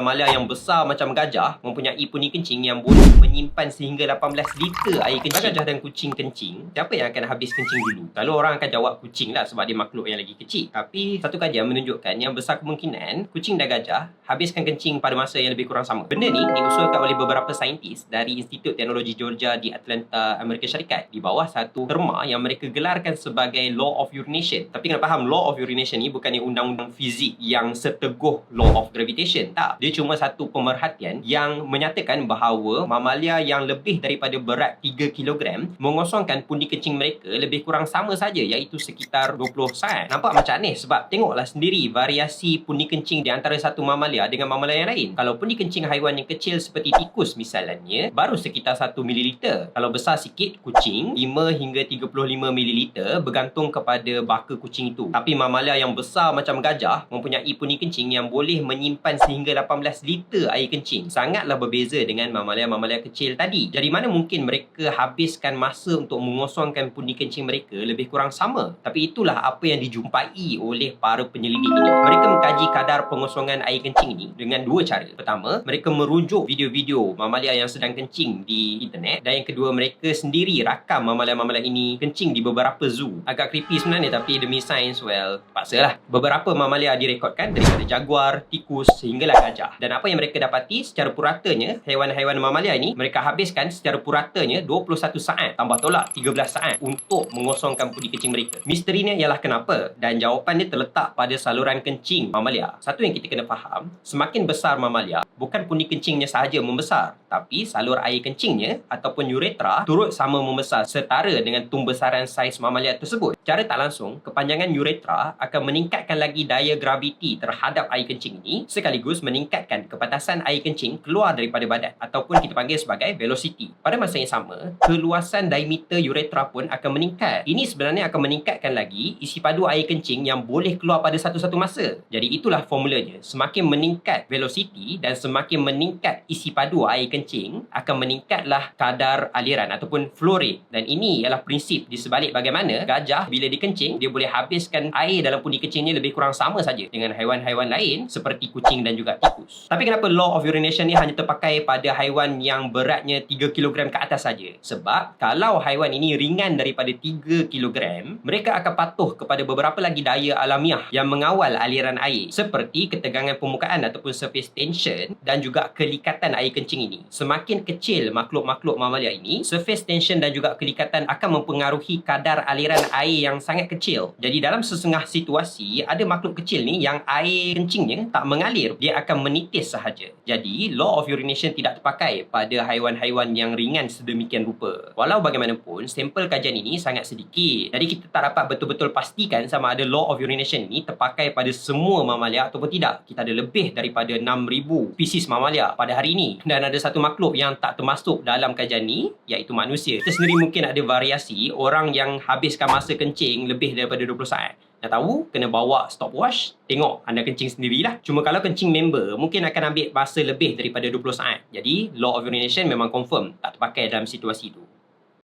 Mamalia yang besar macam gajah mempunyai punyi kencing yang boleh menyimpan sehingga 18 liter air kencing. Gajah dan kucing kencing, siapa yang akan habis kencing dulu? Lalu orang akan jawab kucing lah sebab dia makhluk yang lagi kecil. Tapi satu kajian menunjukkan yang besar kemungkinan kucing dan gajah habiskan kencing pada masa yang lebih kurang sama. Benda ni diusulkan oleh beberapa saintis dari Institut Teknologi Georgia di Atlanta, Amerika Syarikat di bawah satu terma yang mereka gelarkan sebagai Law of Urination. Tapi kena faham, Law of Urination ni bukannya undang-undang fizik yang seteguh Law of Gravitation. Tak. Dia cuma satu pemerhatian yang menyatakan bahawa mamalia yang lebih daripada berat 3 kg mengosongkan pundi kencing mereka lebih kurang sama saja, iaitu sekitar 20 saat. Nampak macam aneh sebab tengoklah sendiri variasi pundi kencing di antara satu mamalia dengan mamalia yang lain. Kalau pundi kencing haiwan yang kecil seperti tikus misalnya baru sekitar 1 ml. Kalau besar sikit, kucing 5 hingga 35 ml bergantung kepada baka kucing itu. Tapi mamalia yang besar macam gajah mempunyai pundi kencing yang boleh menyimpan sehingga 18 liter air kencing. Sangatlah berbeza dengan mamalia-mamalia kecil tadi. Jadi mana mungkin mereka habiskan masa untuk mengosongkan pundi kencing mereka lebih kurang sama? Tapi itulah apa yang dijumpai oleh para penyelidik ini. Mereka mengkaji kadar pengosongan air kencing ini dengan dua cara. Pertama, mereka merujuk video-video mamalia yang sedang kencing di internet, dan yang kedua, mereka sendiri rakam mamalia-mamalia ini kencing di beberapa zoo. Agak creepy sebenarnya, tapi demi sains, well, terpaksalah. Beberapa mamalia direkodkan daripada jaguar, tikus sehinggalah gajah. Dan apa yang mereka dapati secara puratanya, haiwan-haiwan mamalia ini mereka habiskan secara puratanya 21 saat tambah tolak 13 saat untuk mengosongkan pundi kencing mereka. Misterinya ialah kenapa? Dan jawapannya terletak pada saluran kencing mamalia. Satu yang kita kena faham, semakin besar mamalia, bukan pundi kencingnya sahaja membesar, tapi salur air kencingnya ataupun uretra turut sama membesar setara dengan tumbesaran saiz mamalia tersebut. Cara tak langsung, kepanjangan uretra akan meningkatkan lagi daya graviti terhadap air kencing ini, sekaligus meningkatkan kepatasan air kencing keluar daripada badan ataupun kita panggil sebagai velocity. Pada masa yang sama, keluasan diameter uretra pun akan meningkat. Ini sebenarnya akan meningkatkan lagi isi padu air kencing yang boleh keluar pada satu-satu masa. Jadi itulah formulanya. Semakin meningkat velocity dan semakin meningkat isi padu air kencing, akan meningkatlah kadar aliran ataupun flow rate. Dan ini ialah prinsip di sebalik bagaimana gajah bila dikencing, dia boleh habiskan air dalam pundi kencingnya lebih kurang sama saja dengan haiwan-haiwan lain seperti kucing dan juga tikus. Tapi kenapa Law of Urination ni hanya terpakai pada haiwan yang beratnya 3 kg ke atas saja? Sebab kalau haiwan ini ringan daripada 3 kg, mereka akan patuh kepada beberapa lagi daya alamiah yang mengawal aliran air, seperti ketegangan permukaan ataupun surface tension dan juga kelikatan air kencing ini. Semakin kecil makhluk-makhluk mamalia ini, surface tension dan juga kelikatan akan mempengaruhi kadar aliran air yang sangat kecil. Jadi dalam sesengah situasi, ada makhluk kecil ni yang air kencingnya tak mengalir, dia akan menitis sahaja. Jadi Law of Urination tidak terpakai pada haiwan-haiwan yang ringan sedemikian rupa. Walau bagaimanapun, sampel kajian ini sangat sedikit, jadi kita tak dapat betul-betul pastikan sama ada Law of Urination ini terpakai pada semua mamalia ataupun tidak. Kita ada lebih daripada 6,000 spesies mamalia pada hari ini, dan ada satu makhluk yang tak termasuk dalam kajian ni, iaitu manusia. Kita sendiri mungkin ada variasi orang yang habiskan masa kencing lebih daripada 20 saat. Nak tahu? Kena bawa stopwatch, tengok anda kencing sendirilah. Cuma kalau kencing member, mungkin akan ambil masa lebih daripada 20 saat. Jadi, Law of Urination memang confirm tak terpakai dalam situasi itu.